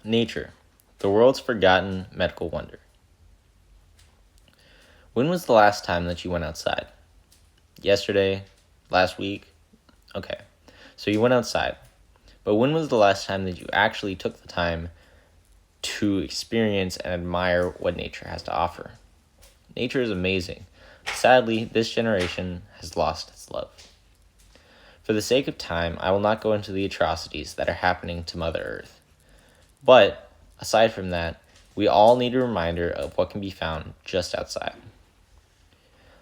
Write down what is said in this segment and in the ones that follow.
Nature, the world's forgotten medical wonder. When was the last time that you went outside? Yesterday? Last week? Okay, so you went outside. But when was the last time that you actually took the time to experience and admire what nature has to offer? Nature is amazing. Sadly, this generation has lost its love. For the sake of time, I will not go into the atrocities that are happening to Mother Earth. But, aside from that, we all need a reminder of what can be found just outside.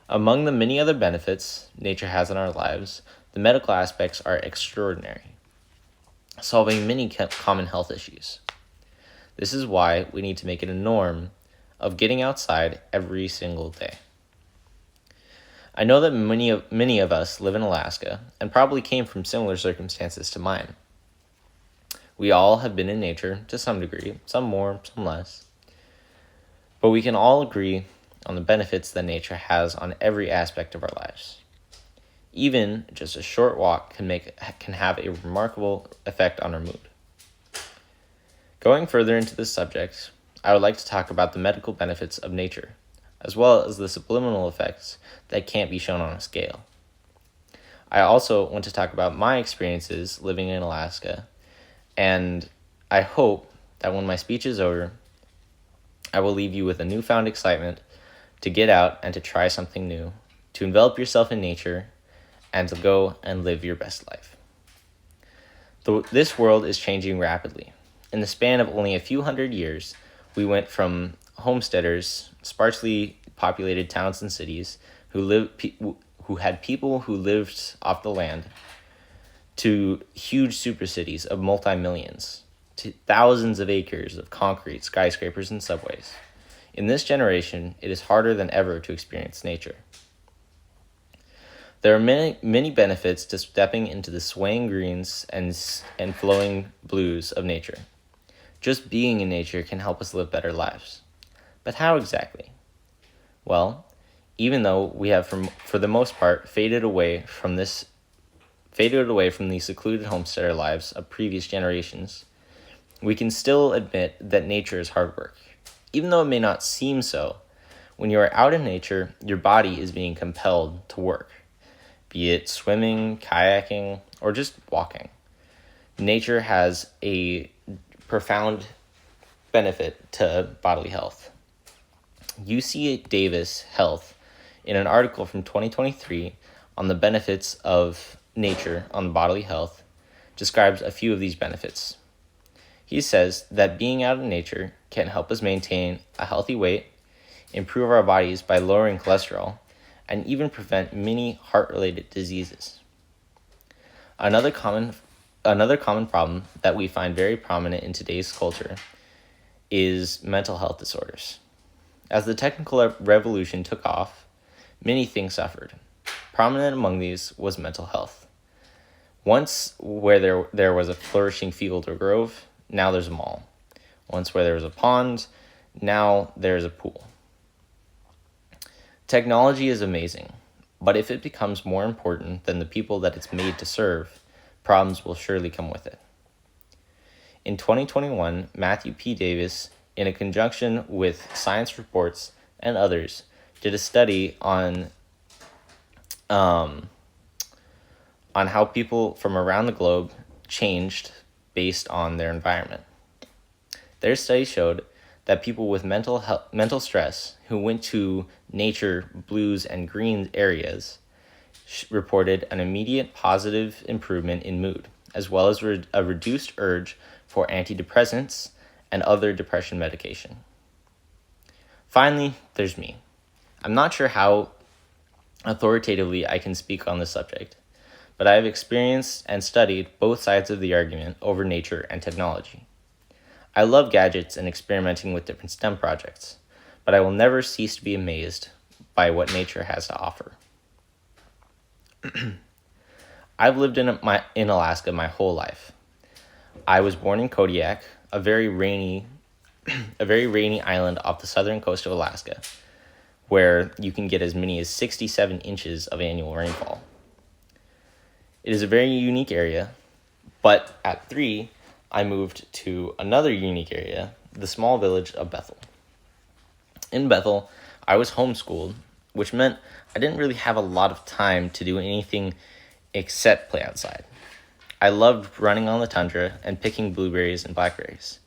Among the many other benefits nature has in our lives, the medical aspects are extraordinary, solving many common health issues. This is why we need to make it a norm of getting outside every single day. I know that many of us live in Alaska and probably came from similar circumstances to mine. We all have been in nature to some degree, some more, some less. But we can all agree on the benefits that nature has on every aspect of our lives. Even just a short walk can have a remarkable effect on our mood. Going further into this subject, I would like to talk about the medical benefits of nature, as well as the subliminal effects that can't be shown on a scale. I also want to talk about my experiences living in Alaska, and I hope that when my speech is over, I will leave you with a newfound excitement to get out and to try something new, to envelop yourself in nature, and to go and live your best life. This world is changing rapidly. In the span of only a few hundred years, we went from homesteaders, sparsely populated towns and cities who had people who lived off the land, to huge super cities of multi-millions, to thousands of acres of concrete, skyscrapers, and subways. In this generation, it is harder than ever to experience nature. There are many benefits to stepping into the swaying greens and flowing blues of nature. Just being in nature can help us live better lives. But how exactly? Well, even though we have, for the most part, faded away from the secluded homesteader lives of previous generations, we can still admit that nature is hard work. Even though it may not seem so, when you are out in nature, your body is being compelled to work, be it swimming, kayaking, or just walking. Nature has a profound benefit to bodily health. UC Davis Health, in an article from 2023 on the benefits of nature on bodily health, describes a few of these benefits. He says that being out in nature can help us maintain a healthy weight, improve our bodies by lowering cholesterol, and even prevent many heart-related diseases. Another common problem that we find very prominent in today's culture is mental health disorders. As the technical revolution took off, many things suffered. Prominent among these was mental health. Once where there was a flourishing field or grove, now there's a mall. Once where there was a pond, now there's a pool. Technology is amazing, but if it becomes more important than the people that it's made to serve, problems will surely come with it. In 2021, Matthew P. Davis, in a conjunction with Science Reports and others, did a study on how people from around the globe changed based on their environment. Their study showed that people with mental stress who went to nature, blues, and green areas reported an immediate positive improvement in mood, as well as a reduced urge for antidepressants and other depression medication. Finally, there's me. I'm not sure how authoritatively I can speak on this subject, but I have experienced and studied both sides of the argument over nature and technology. I love gadgets and experimenting with different STEM projects, but I will never cease to be amazed by what nature has to offer. I've lived in Alaska my whole life. I was born in Kodiak, a very rainy island off the southern coast of Alaska, where you can get as many as 67 inches of annual rainfall. It is a very unique area, but at 3, I moved to another unique area, the small village of Bethel. In Bethel, I was homeschooled, which meant I didn't really have a lot of time to do anything except play outside. I loved running on the tundra and picking blueberries and blackberries.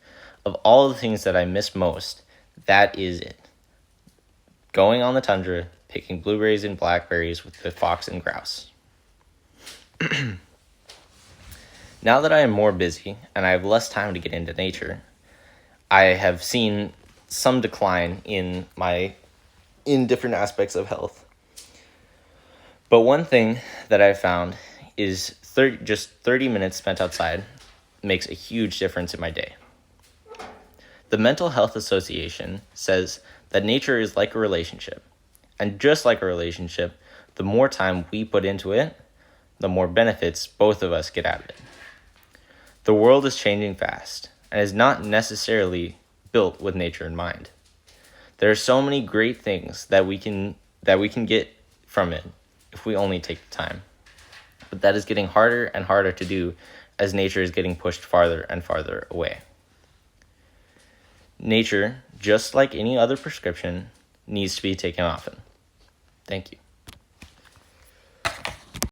Of all the things that I miss most, that is it. Going on the tundra, picking blueberries and blackberries with the fox and grouse. Now that I am more busy and I have less time to get into nature, I have seen some decline in different aspects of health. But one thing that I've found is just 30 minutes spent outside makes a huge difference in my day. The Mental Health Association says that nature is like a relationship. And just like a relationship, the more time we put into it, the more benefits both of us get out of it. The world is changing fast and is not necessarily built with nature in mind. There are so many great things that we can get from it if we only take the time. But that is getting harder and harder to do as nature is getting pushed farther and farther away. Nature, just like any other prescription, needs to be taken often. Thank you.